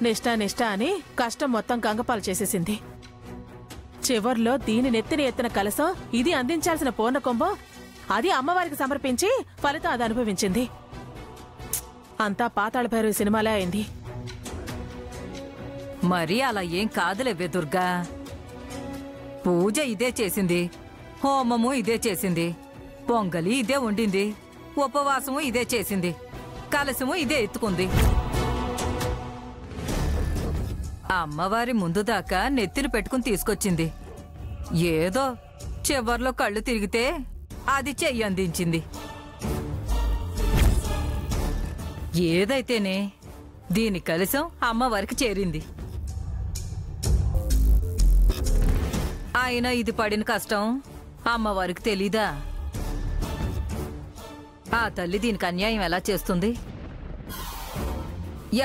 నిష్ఠ నిష్ఠ అని కష్టం మొత్తం గంగపాలు చేసేసింది. చివర్లో దీని నెత్తిన ఎత్తిన కలసం ఇది అందించాల్సిన పూర్ణకుంభం అది అమ్మవారికి సమర్పించి ఫలితం అది అనుభవించింది. అంతా పాతాళ భైరవి సినిమాలే అయింది. మరి అలా ఏం కాదులేవే దుర్గా. పూజ ఇదే చేసింది, హోమము ఇదే చేసింది, పొంగలి ఇదే వండింది, ఉపవాసము ఇదే చేసింది, కలసము ఇదే ఎత్తుకుంది. అమ్మవారి ముందు దాకా నెత్తిన పెట్టుకుని తీసుకొచ్చింది. ఏదో చివర్లో కళ్ళు తిరిగితే అది చెయ్యి అందించింది. ఏదైతేనే దీని కలసం అమ్మవారికి చేరింది. అయినా ఇది పడిన కష్టం అమ్మవారికి తెలీదా? ఆ తల్లి దీనికి అన్యాయం ఎలా చేస్తుంది?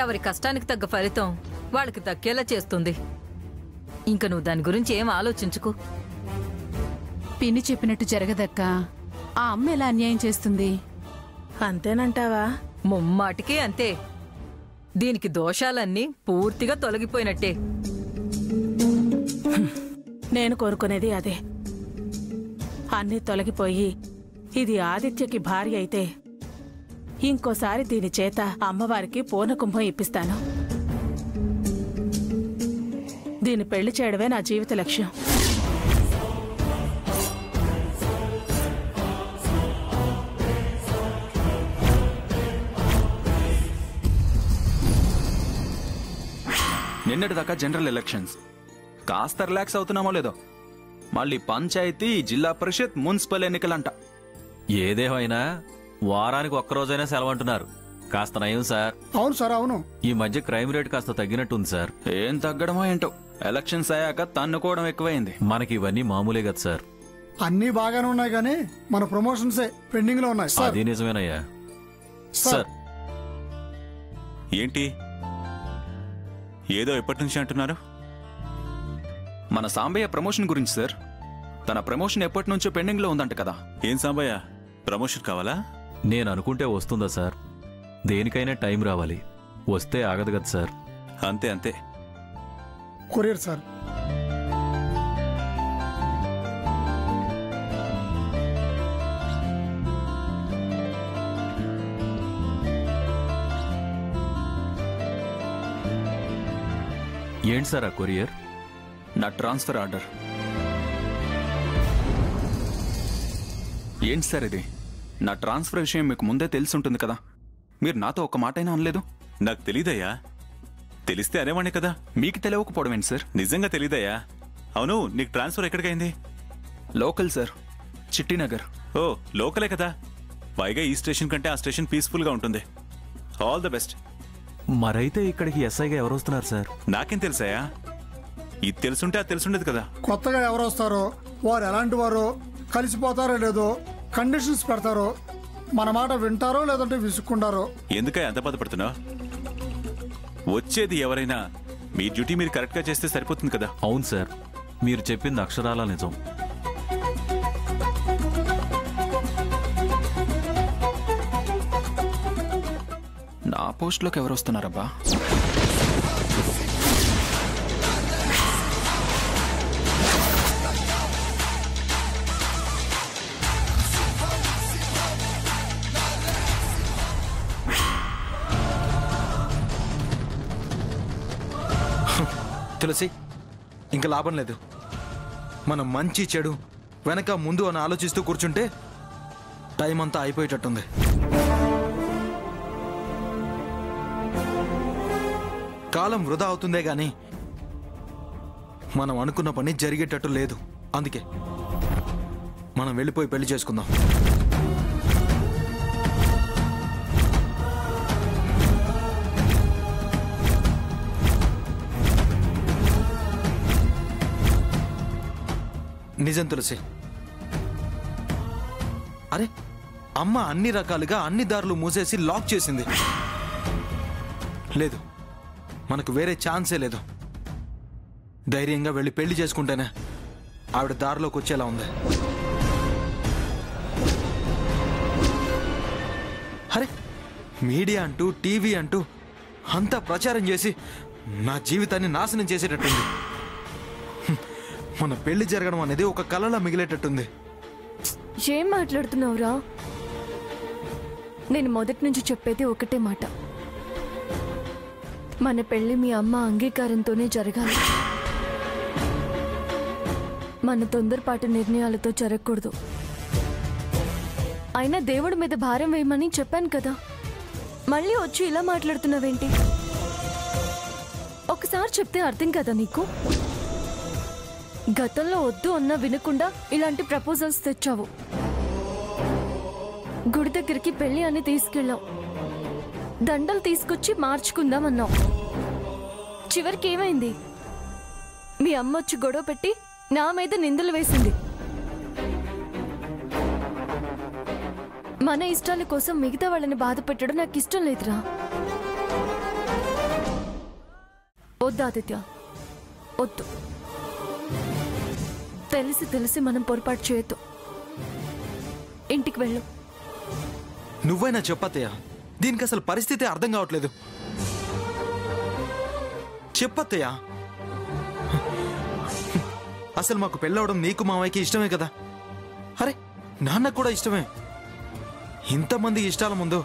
ఎవరి కష్టానికి తగ్గ ఫలితం వాళ్ళకి దక్కేలా చేస్తుంది. ఇంక నువ్వు దాని గురించి ఏం ఆలోచించుకో. పిన్ని చెప్పినట్టు జరగదక్కా. ఆ అమ్మ ఎలా అన్యాయం చేస్తుంది? అంతేనంటావా? ముమ్మాటికే అంతే. దీనికి దోషాలన్నీ పూర్తిగా తొలగిపోయినట్టే. నేను కోరుకునేది అదే. అన్నీ తొలగిపోయి ఇది ఆదిత్యకి భార్య అయితే ఇంకోసారి దీని చేత అమ్మవారికి పూర్ణకుంభం ఇప్పిస్తాను. దీన్ని పెళ్లి చేయడమే నా జీవిత లక్ష్యం. నిన్నటిదాకా జనరల్ ఎలక్షన్స్. కాస్త రిలాక్స్ అవుతున్నామో లేదో, మళ్ళీ పంచాయతీ, జిల్లా పరిషత్, మున్సిపల్ ఎన్నికలంట. ఏదేమైనా వారానికి ఒక్కరోజైనా సెలవు అంటున్నారు. కాస్త నయం సార్. అవును సార్, అవును. ఈ మధ్య క్రైమ్ రేట్ కాస్త తగ్గినట్టుంది సార్. ఏం తగ్గడమో ఏంటో, ఎలక్షన్స్ అయ్యాక తన్నుకోవడం ఎక్కువైంది. మనకి ఇవన్నీ మామూలే కదా సార్. అన్నీ బాగానే ఉన్నాయి కానీ మన ప్రమోషన్సే పెండింగ్ లో ఉన్నాయి సార్. అది నిజమేనయ్యా సార్. ఏంటి ఏదో ఎప్పటి నుంచి అంటున్నారు? మన సాంబయ్య ప్రమోషన్ గురించి సార్. తన ప్రమోషన్ ఎప్పటి నుంచో పెండింగ్ లో ఉందంట కదా. ఏం సాంబయ్య, ప్రమోషన్ కావాలా? నేను అనుకుంటే వస్తుందా సార్? దేనికైనా టైం రావాలి, వస్తే ఆగదు కదా సార్. అంతే అంతే. Courier sir. ఏంటి సార్ ఆ కొరియర్? నా ట్రాన్స్ఫర్ ఆర్డర్. ఏంటి సార్ ఇది? నా ట్రాన్స్ఫర్ విషయం మీకు ముందే తెలిసి ఉంటుంది కదా, మీరు నాతో ఒక్క మాటైనా అనలేదు. నాకు తెలీదయ్యా. తెలిస్తే అనేవాణ్ణి కదా. మీకు తెలియకపోవడం ఏంటి సార్? నిజంగా తెలీదయ్యా. అవును, నీకు ట్రాన్స్ఫర్ ఎక్కడికైంది? Local sir, Chittinagar. ఓ, లోకలే కదా. పైగా ఈ స్టేషన్ కంటే ఆ స్టేషన్ పీస్ఫుల్ గా ఉంటుంది. All the best. మరైతే ఇక్కడికి ఎస్ఐగా ఎవరు వస్తున్నారు సార్? నాకేం తెలుసాయా? ఇది తెలుసుంటే అది తెలుసుండదు కదా. కొత్తగా ఎవరు వస్తారో, వారు ఎలాంటి వారో, కలిసిపోతారో లేదో, కండిషన్స్ పెడతారో, మన మాట వింటారో లేదంటే విసుక్కుంటారో. ఎందుకై అంత బాధపడుతున్నావు? వచ్చేది ఎవరైనా మీ డ్యూటీ మీరు కరెక్ట్ గా చేస్తే సరిపోతుంది కదా. అవును సార్, మీరు చెప్పింది అక్షరాల నిజం. నా పోస్ట్లోకి ఎవరు వస్తున్నారబ్బా? తులసి, ఇంకా లాభం లేదు. మనం మంచి చెడు వెనక ముందు అని ఆలోచిస్తూ కూర్చుంటే టైం అంతా అయిపోయేటట్టుంది. కాలం వృధా అవుతుందే గాని మనం అనుకున్న పని జరిగేటట్టు లేదు. అందుకే మనం వెళ్ళిపోయి పెళ్లి చేసుకుందాం. నిజం తులసి. అరే, అమ్మ అన్ని రకాలుగా అన్ని దారులు మూసేసి లాక్ చేసింది. లేదు, మనకు వేరే ఛాన్సే లేదు. ధైర్యంగా వెళ్ళి పెళ్లి చేసుకుంటేనే ఆవిడ దారిలోకి వచ్చేలా ఉంది. అరే, మీడియా అంటూ టీవీ అంటూ అంతా ప్రచారం చేసి నా జీవితాన్ని నాశనం చేసేటట్టుంది. మన పెళ్లి జరగడం అనేది ఒక కలలా మిగిలేటట్టుంది. ఏం మాట్లాడుతున్నావురా? నేను మొదటి నుంచి చెప్పేది ఒకటే మాట. మన పెళ్లి మీ అమ్మ అంగీకారంతోనే జరగాలి. మన తొందరపాటు నిర్ణయాలతో జరగకూడదు. అయినా దేవుడి మీద భారం వేయమని చెప్పాను కదా, మళ్ళీ వచ్చి ఇలా మాట్లాడుతున్నావేంటి? ఒకసారి చెప్తే అర్థం కదా నీకు? గతంలో వద్దు అన్నా వినకుండా ఇలాంటి ప్రపోజల్స్ తెచ్చావు. గుడి దగ్గరికి పెళ్లి అని తీసుకెళ్ళావు. దండలు తీసుకొచ్చి మార్చుకుందామన్నావు. చివరికి ఏమైంది? మీ అమ్మ వచ్చి గొడవ పెట్టి నా మీద నిందలు వేసింది. మన ఇష్టాల కోసం మిగతా వాళ్ళని బాధ పెట్టడం నాకు ఇష్టం లేదురా. వద్దు ఆదిత్య, వద్దు. తెలిసి తెలిసి మనం పొరపాటు చేయొద్దు. ఇంటికి వెళ్ళు. నువ్వైనా చెప్పత్తయ్య, దీనికి అసలు పరిస్థితి అర్థం కావట్లేదు. చెప్పత్తయ్య, అసలు మాకు పెళ్ళవడం నీకు మావయ్యకి ఇష్టమే కదా? అరే నాన్నకు కూడా ఇష్టమే. ఇంతమంది ఇష్టాల ముందు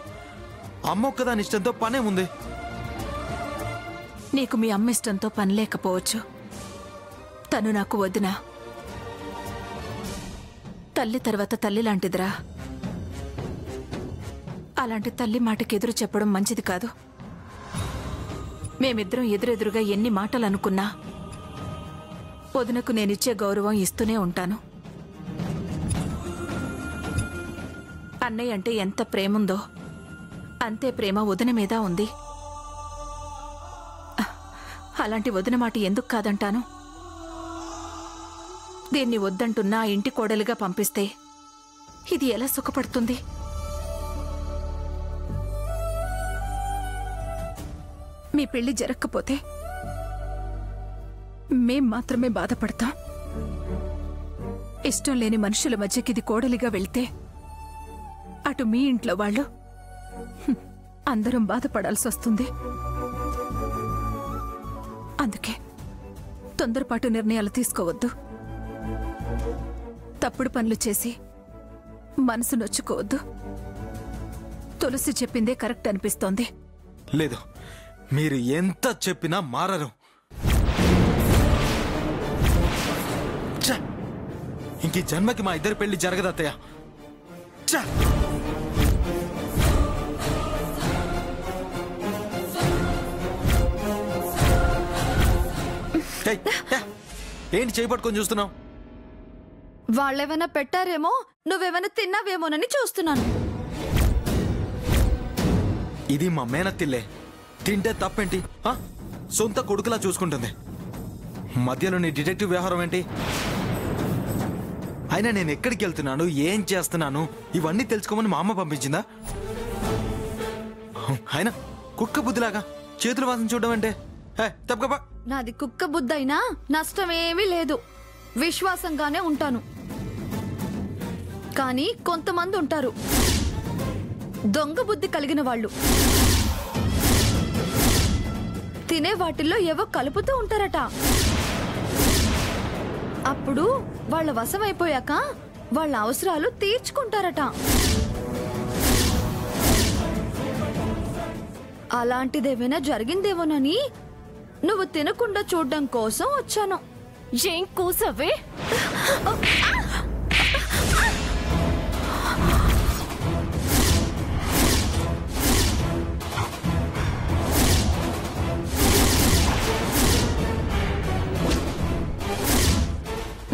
అమ్మ ఒక్కదాని ఇష్టంతో పనే ఉంది. నీకు మీ అమ్మ ఇష్టంతో పని లేకపోవచ్చు. తను నాకు వదినా. తల్లి తర్వాత తల్లి లాంటిదిరా. అలాంటి తల్లి మాటకి ఎదురు చెప్పడం మంచిది కాదు. మేమిద్దరం ఎదురెదురుగా ఎన్ని మాటలు అనుకున్నా వదినకు నేనిచ్చే గౌరవం ఇస్తూనే ఉంటాను. అన్నయ్య అంటే ఎంత ప్రేముందో అంతే ప్రేమ వదిన మీద ఉంది. అలాంటి వదిన మాట ఎందుకు కాదంటాను? దీన్ని వద్దంటున్నా ఇంటి కోడలుగా పంపిస్తే ఇది ఎలా సుఖపడుతుంది? మీ పెళ్లి జరగకపోతే మేం మాత్రమే బాధపడతాం. ఇష్టం లేని మనుషుల మధ్యకి ఇది కోడలిగా వెళ్తే అటు మీ ఇంట్లో వాళ్ళు అందరం బాధపడాల్సి వస్తుంది. అందుకే తొందరపాటు నిర్ణయాలు తీసుకోవద్దు. తప్పుడు పనులు చేసి మనసు నొచ్చుకోవద్దు. తులసి చెప్పిందే కరెక్ట్ అనిపిస్తోంది. లేదు, మీరు ఎంత చెప్పినా మారరు. ఇంక జన్మకి మా ఇద్దరి పెళ్లి జరగదు అత్తయ్య. ఏంటి చేయబట్టుకొని చూస్తున్నావు? వాళ్ళేమైనా పెట్టారేమో, నువ్వేమైనా తిన్నావేమోనని చూస్తున్నాను. ఇది మా మేనత్తిల్లే. తింటే తప్పేంటి? సొంత కొడుకులా చూసుకుంటుంది. మధ్యలో నీ డిటెక్టివ్ వ్యవహారం ఏంటి? అయినా నేను ఎక్కడికి వెళ్తున్నాను, ఏం చేస్తున్నాను ఇవన్నీ తెలుసుకోమని మా అమ్మ పంపించిందా? అయినా కుక్క బుద్ధిలాగా చేతులు వాసన చూడడం అంటే తప్పకపా. నాది కుక్క బుద్ధైనా నష్టమేమీ లేదు. విశ్వాసంగానే ఉంటాను. కానీ కొంతమంది ఉంటారు దొంగ బుద్ధి కలిగిన వాళ్ళు. తినే వాటిల్లో ఏవో కలుపుతూ ఉంటారట. అప్పుడు వాళ్ళ వశమైపోయాక వాళ్ళ అవసరాలు తీర్చుకుంటారట. అలాంటిదేమైనా జరిగిందేమోనని నువ్వు తినకుండా చూడడం కోసం వచ్చాను. ఏం కూసవే?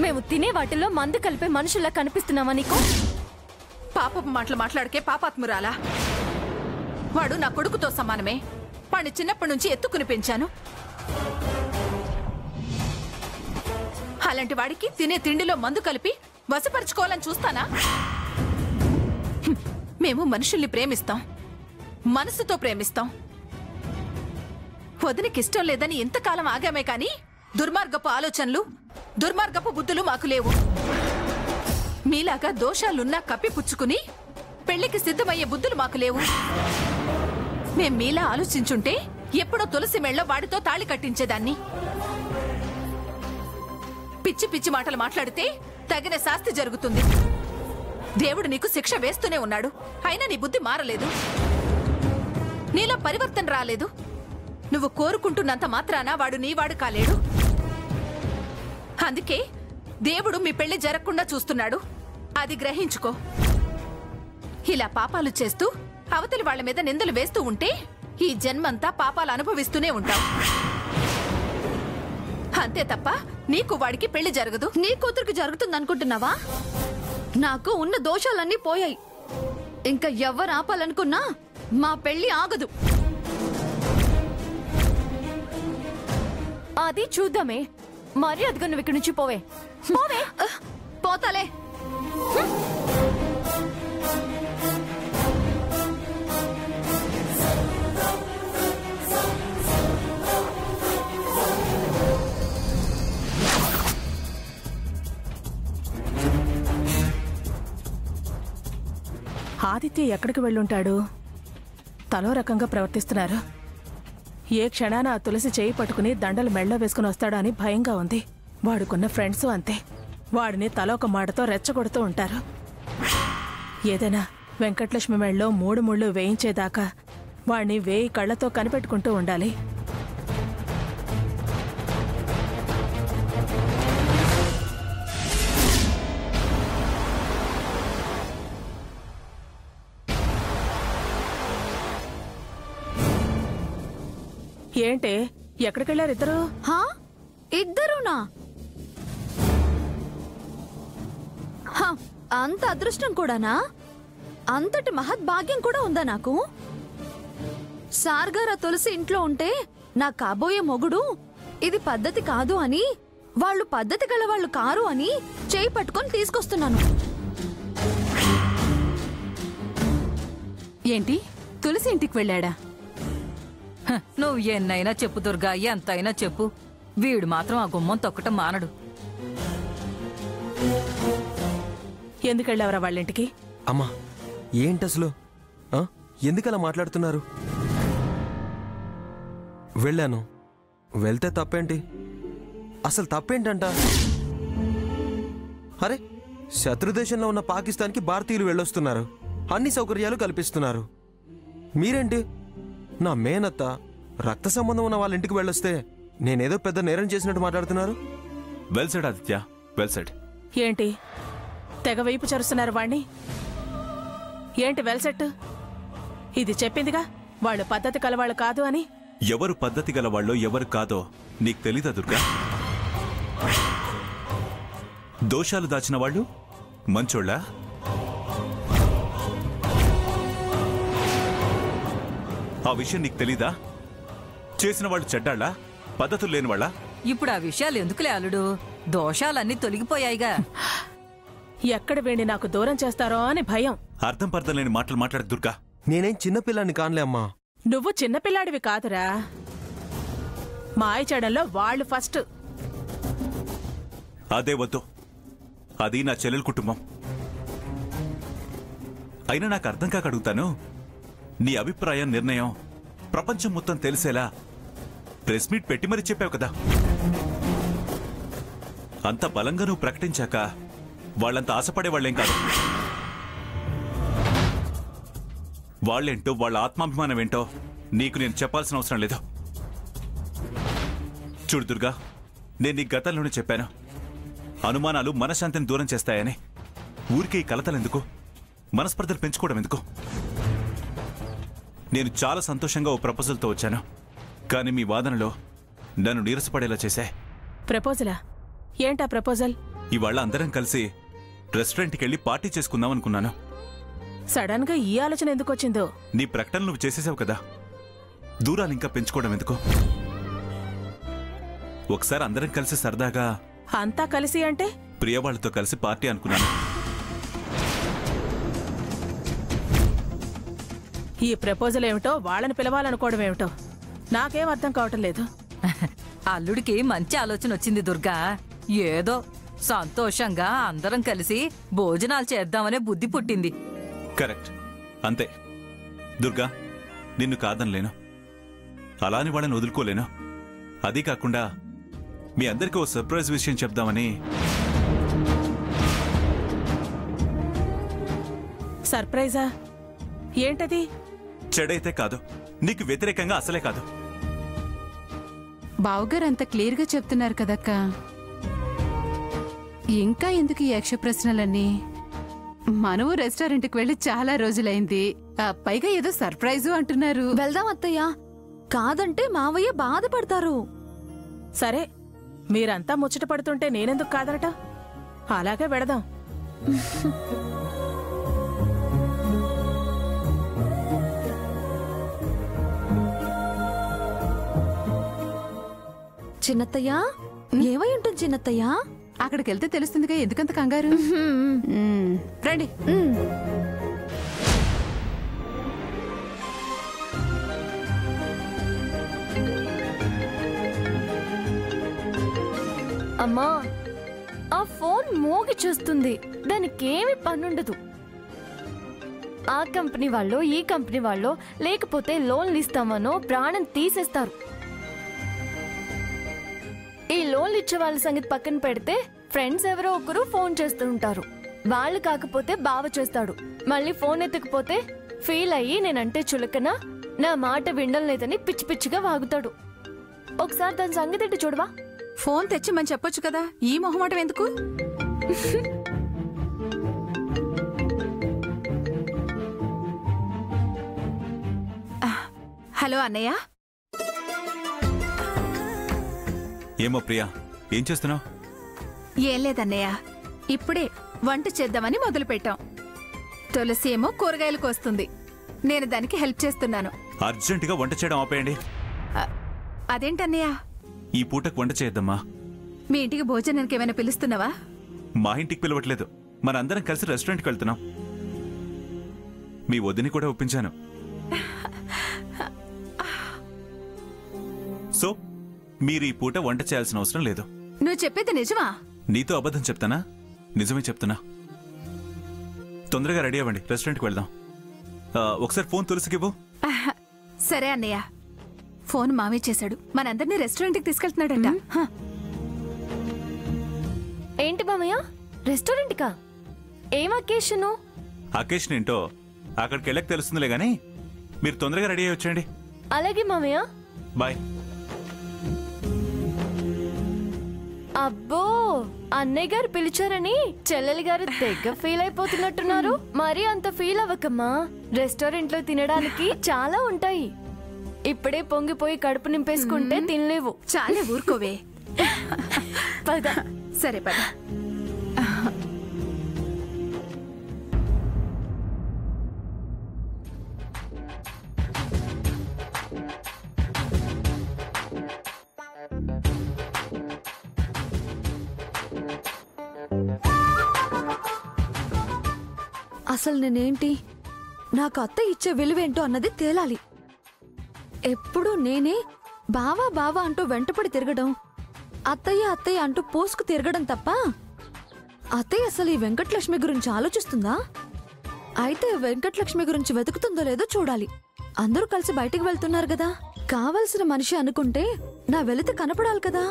మేము తినే వాటిల్లో మందు కలిపే మనుషుల్లా కనిపిస్తున్నామా నీకు? పాపపు మాటలు మాట్లాడకే పాపాత్మురాలా. వాడు నా కొడుకుతో సమానమే. వాడిని చిన్నప్పటి నుంచి ఎత్తుకుని పెంచాను. అలాంటి వాడికి తినే తిండిలో మందు కలిపి వశపరుచుకోవాలని చూస్తానా? మేము మనుషుల్ని ప్రేమిస్తాం, మనసుతో ప్రేమిస్తాం. వదినకిష్టం లేదని ఎంతకాలం ఆగామే కాని దుర్మార్గపు ఆలోచనలు, దుర్మార్గపు బుద్ధులు మాకు లేవు. మీలాగా దోషాలున్నా కప్పిపుచ్చుకుని పెళ్లికి సిద్ధమయ్యే బుద్ధులు మాకు లేవు. మేం మీలా ఆలోచించుంటే ఎప్పుడో తులసి మెళ్ళో వాడితో తాళి కట్టించేదాన్ని. పిచ్చి పిచ్చి మాటలు మాట్లాడితే తగిన శాస్తి జరుగుతుంది. దేవుడు నీకు శిక్ష వేస్తూనే ఉన్నాడు, అయినా నీ బుద్ధి మారలేదు. నీలో పరివర్తన రాలేదు. నువ్వు కోరుకుంటున్నంత మాత్రాన వాడు నీవాడు కాలేడు. అందుకే దేవుడు మీ పెళ్లి జరగకుండా చూస్తున్నాడు. అది గ్రహించుకో. ఇలా పాపాలు చేస్తూ అవతలి వాళ్ల మీద నిందలు వేస్తూ ఉంటే ఈ జన్మంతా పాపాలు అనుభవిస్తూనే ఉంటావు. అంతే తప్ప నీకు వాడికి పెళ్లి జరగదు. నీ కూతురికి జరుగుతుందనుకుంటున్నావా? నాకు ఉన్న దోషాలన్నీ పోయాయి. ఇంకా ఎవరు ఆపాలనుకున్నా మా పెళ్లి ఆగదు. అది చూద్దామే. మరి అదిగో నువ్వు ఇక్కడి నుంచి పోవే. పోతాలే. ఆదిత్య ఎక్కడికి వెళ్ళుంటాడు? తలో రకంగా ప్రవర్తిస్తున్నారు. ఏ క్షణాన ఆ తులసి చేయి పట్టుకుని దండలు మెళ్ళ వేసుకుని వస్తాడా అని భయంగా ఉంది. వాడుకున్న ఫ్రెండ్స్ అంతే, వాడిని తలోక మాటతో రెచ్చగొడుతూ ఉంటారు. ఏదైనా వెంకటలక్ష్మి మెళ్ళలో 3 ముళ్ళు వేయించేదాకా వాడిని 1000 కళ్లతో కనిపెట్టుకుంటూ ఉండాలి. ఏంటే ఎక్కడికెళ్ళారు ఇద్దరు? ఇద్దరునా? అంత అదృష్టం కూడానా? అంతటి మహద్భాగ్యం కూడా ఉందా నాకు? సార్గారా తులసి ఇంట్లో ఉంటే నా కాబోయే మొగుడు ఇది పద్ధతి కాదు అని, వాళ్ళు పద్ధతి గల వాళ్ళు కారు అని చేయి పట్టుకొని తీసుకొస్తున్నాను. ఏంటి, తులసి ఇంటికి వెళ్ళాడా? నువ్వు ఎన్నైనా చెప్పు దుర్గా, ఎంతైనా చెప్పు. వీడు మాత్రం ఆ గుమ్మం తొక్కటం మానడు. ఎందుకెళ్ళావరా వాళ్ళింటికి? అమ్మా ఏంటసలు ఎందుకలా మాట్లాడుతున్నారు? వెళ్ళాను, వెళ్తే తప్పేంటి? అసలు తప్పేంటంట? అరే, శత్రుదేశంలో ఉన్న పాకిస్తాన్కి భారతీయులు వెళ్ళొస్తున్నారు, అన్ని సౌకర్యాలు కల్పిస్తున్నారు. మీరేంటి నా మేనత్త రక్త సంబంధం ఉన్న వాళ్ళ ఇంటికి వెళ్ళొస్తే నేనేదో పెద్ద నేరం చేసినట్టు మాట్లాడుతున్నారు. Well said Aditya, well said. ఏంటి తెగ వైపు చరుస్తున్నారు వాణ్ణి? ఏంటి వెల్ సెట్? ఇది చెప్పిందిగా వాళ్ళు పద్ధతి కలవాళ్ళు కాదు అని. ఎవరు పద్ధతి గల వాళ్ళో ఎవరు కాదో నీకు తెలీదా దుర్గా? దోషాలు దాచిన వాళ్ళు మంచోళ్ళా? ఆ విషయం నీకు తెలీదా? చేసిన వాళ్ళు చెడ్డాళ్ళా, పద్ధతులు లేని వాళ్ళ? ఇప్పుడు ఆ విషయాలు ఎందుకులే అల్లుడు, దోషాలన్నీ తొలగిపోయాయిగా. ఎక్కడ వేణి నాకు దూరం చేస్తారో అని భయం. అర్థం పర్థం లేని మాటలు మాట్లాడు దుర్గా. నేనేం చిన్నపిల్లాన్ని కానులే అమ్మా. నువ్వు చిన్నపిల్లాడివి కాదురా, మాయ చెడంలో వాళ్ళు ఫస్ట్. అదే వద్దు, అది నా చెల్లెల కుటుంబం. అయినా నాకు అర్థం కాక అడుగుతాను, నీ అభిప్రాయం నిర్ణయం ప్రపంచం మొత్తం తెలిసేలా ప్రెస్ మీట్ పెట్టి మరీ చెప్పావు కదా. అంత బలంగా నువ్వు ప్రకటించాక వాళ్ళంత ఆశపడేవాళ్లేం కాదు. వాళ్ళేంటో వాళ్ళ ఆత్మాభిమానం ఏంటో నీకు నేను చెప్పాల్సిన అవసరం లేదు. చూడు దుర్గా, నేను నీ గతంలోనే చెప్పాను, అనుమానాలు మనశ్శాంతిని దూరం చేస్తాయని. ఊరికే ఈ కలతలెందుకు, మనస్పర్ధలు పెంచుకోవడం ఎందుకు? నేను చాలా సంతోషంగా ఓ ప్రపోజల్తో వచ్చాను, కానీ మీ వాదనలో నన్ను నీరసపడేలా చేశా. ప్రపోజలా? ఏంటా ప్రపోజల్? ఇవాళ అందరం కలిసి రెస్టారెంట్కి వెళ్ళి పార్టీ చేసుకుందాం అనుకున్నాను. సడన్ గా ఈ ఆలోచన ఎందుకు వచ్చిందో? నీ ప్రకటన నువ్వు చేసేసావు కదా, దూరాలు ఇంకా పెంచుకోవడం ఎందుకు? ఒకసారి అందరం కలిసి సరదాగా. అంతా కలిసి అంటే? ప్రియవాళ్లతో కలిసి పార్టీ అనుకున్నాను. ఈ ప్రపోజల్ ఏమిటో, వాళ్ళని పిలవాలనుకోవడం ఏమిటో నాకేం అర్థం కావటం లేదు. అల్లుడికి మంచి ఆలోచన వచ్చింది దుర్గా. ఏదో సంతోషంగా అందరం కలిసి భోజనాలు చేద్దామనే బుద్ధి పుట్టింది. కరెక్ట్, అంతే. దుర్గా, నిన్ను కాదనలేను. అలాని వాళ్ళని వదులుకోలేను. అదీ కాకుండా మీ అందరికీ ఓ సర్ప్రైజ్ విషయం చెప్దామని. సర్ప్రైజా? ఏంటది? చెడైతే కాదు, నీకు వ్యతిరేకంగా అసలే కాదు. బావగారు అంత క్లియర్గా చెప్తున్నారు కదక్క, ఇంకా ఎందుకు ఈ యక్ష ప్రశ్నలన్నీ? మనము రెస్టారెంట్కి వెళ్ళి చాలా రోజులైంది, పైగా ఏదో సర్ప్రైజు అంటున్నారు. వెళ్దాం అత్తయ్య, కాదంటే మావయ్య బాధపడతారు. సరే, మీరంతా ముచ్చట పడుతుంటే నేనెందుకు కాదనట? అలాగే వెడదాం. చిన్నత్తయ్య, ఏమై ఉంటుంది చిన్నత్తయ్య? అక్కడికి వెళ్తే తెలుస్తుందిగా, ఎందుకంత కంగారు? రండి. అమ్మా, ఆ ఫోన్ మోగి చూస్తుంది, దానికేమి పనుండదు. ఆ కంపెనీ వాళ్ళు ఈ కంపెనీ వాళ్ళు లేకపోతే లోన్లు ఇస్తామనో ప్రాణం తీసేస్తారు. ఈ లోన్లు ఇచ్చే వాళ్ళ సంగతి పక్కన పెడితే ఫ్రెండ్స్ ఎవరో ఒకరు ఫోన్ చేస్తూ ఉంటారు. వాళ్ళు కాకపోతే బావ చేస్తాడు. మళ్ళీ ఫోన్ ఎత్తకపోతే ఫీల్ అయ్యి నేనంటే చులకన, నా మాట వినడం లేదని పిచ్చి పిచ్చిగా వాగుతాడు. ఒకసారి దాని సంగతి ఏంటి చూడవా? ఫోన్ తెచ్చిమని చెప్పొచ్చు కదా, ఈ మొహమాటం ఎందుకు? హలో అన్నయ్య. ఏమో ప్రియా, ఏం చేస్తున్నావు? ఏం లేదన్నయ్య, ఇప్పుడే వంట చేద్దామని మొదలు పెట్టాం. తులసి ఏమో కూరగాయలు కోస్తుంది, నేను దానికి హెల్ప్ చేస్తున్నాను. అర్జెంటుగా వంట చేయడం ఆపేయండి. అదేంటన్నయ్య? ఈ పూటకు వంట చేయొద్దమ్మా. మీ ఇంటికి భోజనానికి ఏమైనా పిలుస్తున్నావా? మా ఇంటికి పిలవట్లేదు, మనందరం కలిసి రెస్టారెంట్కి వెళ్తున్నాం. మీ వదిని కూడా ఒప్పించాను. సో మీరు ఈ పూట వంట చేయాల్సిన అవసరం లేదు. నువ్వు చెప్పేది నిజమా? నీతో అబద్ధం చెప్తానా? నిజమే చెప్తున్నా. తొందరగా రెడీ అవ్వండి, రెస్టారెంట్కి వెళ్దాం. ఒకసారి ఫోన్ తులసికివ్వు. సరే అన్నయ్య. ఫోన్ మావే చేశాడు, మనందరినీ రెస్టారెంట్కి తీసుకెళ్తున్నాడంట. ఏంటి మామయ్య, రెస్టారెంట్కా? ఏం అకేషను? అకేషన్ ఏంటో అక్కడికి వెళ్ళక తెలుస్తుందిలే గానీ మీరు తొందరగా రెడీ అయ్యి వచ్చేయండి. అలాగే మామయ్య. బాయ్. అబ్బో, అన్నయ్య గారు పిలిచారని చెల్లెలి గారు తెగ ఫీల్ అయిపోతున్నట్టున్నారు. మరీ అంత ఫీల్ అవ్వకమ్మా, రెస్టారెంట్ లో తినడానికి చాలా ఉంటాయి. ఇప్పుడే పొంగిపోయి కడుపు నింపేసుకుంటే తినలేవు. చాలా ఊరుకోవే. పద. సరే పద. అసలు నేనేంటి, నాకు అత్త ఇచ్చే విలువేంటో అన్నది తేలాలి. ఎప్పుడూ నేనే బావా బావా అంటూ వెంటపడి తిరగడం, అత్తయ్య అత్తయ్య అంటూ పోసుకు తిరగడం తప్ప అత్తయ్య అసలు ఈ వెంకటలక్ష్మి గురించి ఆలోచిస్తుందా? అయితే వెంకటలక్ష్మి గురించి వెతుకుతుందో లేదో చూడాలి. అందరూ కలిసి బయటికి వెళ్తున్నారు కదా, కావలసిన మనిషి అనుకుంటే నా వెలితి కనపడాలి కదా.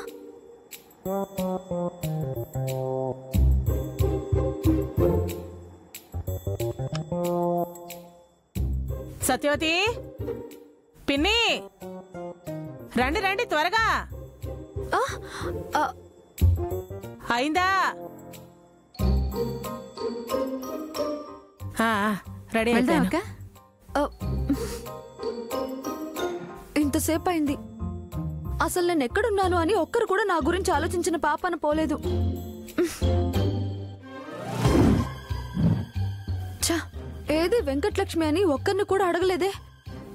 సత్యవతి, పిన్ని, రండి రండి త్వరగా. అయిందా? రెడీ అయిపోయాను. ఇంతసేపు అయింది, అసలు నేను ఎక్కడున్నాను అని ఒక్కరు కూడా నా గురించి ఆలోచించిన పాపన పోలేదు. ఛా, ఏది వెంకటలక్ష్మి అని ఒక్కరిని కూడా అడగలేదే.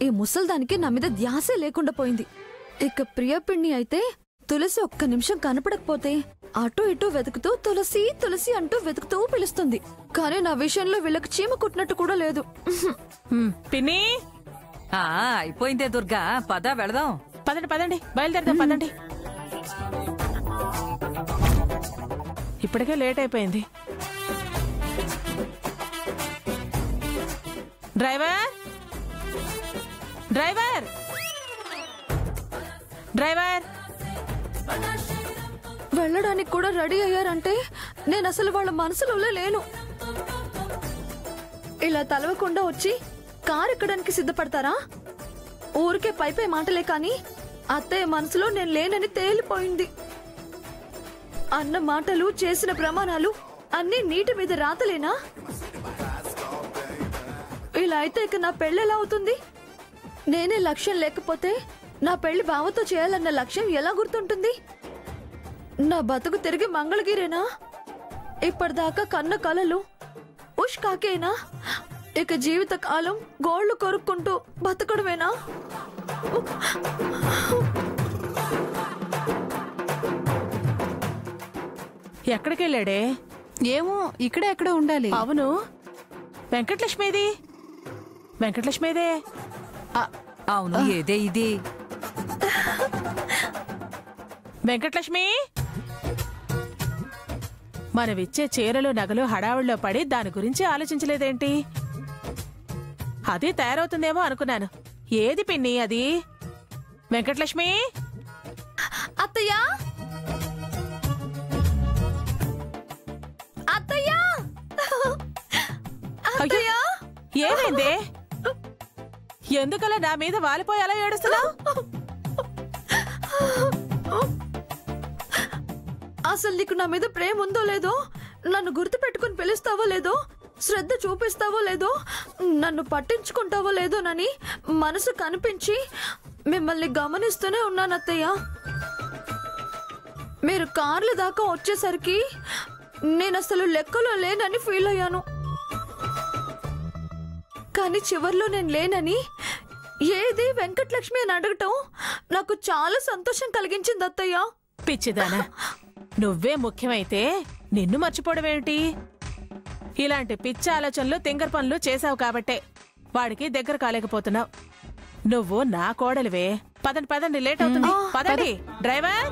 ఈ ముసల్దానికి నా మీద ధ్యాసే లేకుండా పోయింది. ఇక ప్రియపిణ్ణి అయితే తులసి ఒక్క నిమిషం కనపడకపోతే అటు ఇటు వెతుకుతూ తులసి తులసి అంటూ వెతుకుతూ పిలుస్తుంది. కానీ నా విషయంలో వీళ్ళకి చీమ కుట్టినట్టు కూడా లేదు. పిన్ని, అయిపోయిందే దుర్గా, పద వెళదాం. పదండి పదండి, బయలుదేరదాం పదండి. ఇప్పటికే లేట్ అయిపోయింది. డ్రైవర్, డ్రైవర్, డ్రైవర్ వెళ్ళడానికి కూడా రెడీ అయ్యారంటే నేను అసలు వాళ్ళ మనసులో లేను. ఇలా తలవకుండా వచ్చి కారు ఎక్కడానికి సిద్ధపడతారా? ఊరికే పైపై మాటలే కాని అత్తయ్య మనసులో నేను లేనని తేలిపోయింది. అన్న మాటలు, చేసిన ప్రమాణాలు అన్నీ నీటి మీద రాతలేనా? ఇలా అయితే ఇక నా పెళ్ళి ఎలా అవుతుంది? నేనే లక్ష్యం లేకపోతే నా పెళ్లి బావతో చేయాలన్న లక్ష్యం ఎలా గుర్తుంటుంది? నా బతుకు తిరిగి మంగళగిరేనా? ఇప్పటిదాకా కన్న కలలు ఉష్ కాకేనా? ఇక జీవిత కాలం గోళ్లు కొరుక్కుంటూ బతకడమేనా? ఎక్కడికెళ్ళాడే? ఏమో ఇక్కడే ఎక్కడ ఉండాలి. అవును, వెంకటలక్ష్మిది. వెంకటలక్ష్మిదే. అవును, ఏదే ఇది? వెంకటలక్ష్మి, మనమిచ్చే చీరలు నగలు హడావుల్లో పడి దాని గురించి ఆలోచించలేదేంటి? అది తయారవుతుందేమో అనుకున్నాను. ఏది పిన్ని అది? వెంకటలక్ష్మి, అత్తయ్యా, అత్తయ్యా, అత్తయ్యా, ఏమైందే? ఎందుకలా నా మీద వాలిపోయి అలా ఏడుస్తున్నావు? అసలు నీకు నా మీద ప్రేమ ఉందో లేదో, నన్ను గుర్తు పెట్టుకుని పిలుస్తావో లేదో, శ్రద్ధ చూపిస్తావో లేదో, నన్ను పట్టించుకుంటావో లేదోనని మనసు కనిపించి మిమ్మల్ని గమనిస్తూనే ఉన్నాను అత్తయ్య. మీరు కార్ల దాకా వచ్చేసరికి నేను అసలు లెక్కలో లేనని ఫీల్ అయ్యాను. కానీ చివర్లో నేను లేనని ఏది వెంకటలక్ష్మి అని అడగటం నాకు చాలా సంతోషం కలిగించింది అత్తయ్య. పిచ్చిదానా, నువ్వే ముఖ్యమైతే నిన్ను మర్చిపోవడమేమిటి? ఇలాంటి పిచ్చి ఆలోచనలు, తింగర్ పనులు చేశావు కాబట్టే వాడికి దగ్గర కాలేకపోతున్నావు. నువ్వు నా కోడలివే. పదండి పదండి, లేట్ అవుతుంది. పదండి డ్రైవర్.